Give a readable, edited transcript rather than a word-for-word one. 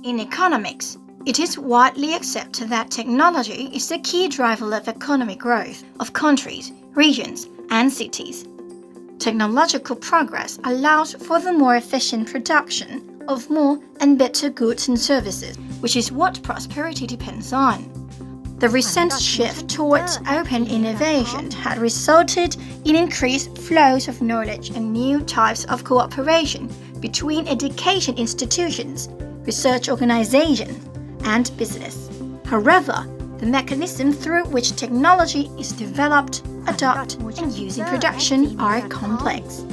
In economics, it is widely accepted that technology is the key driver of economic growth of countries, regions, and cities. Technological progress allows for the more efficient production of more and better goods and services, which is what prosperity depends on. The recent shift towards open innovation had resulted in increased flows of knowledge and new types of cooperation between education institutions, research organizations, and business. However, the mechanisms through which technology is developed, adopted, and used in production are complex.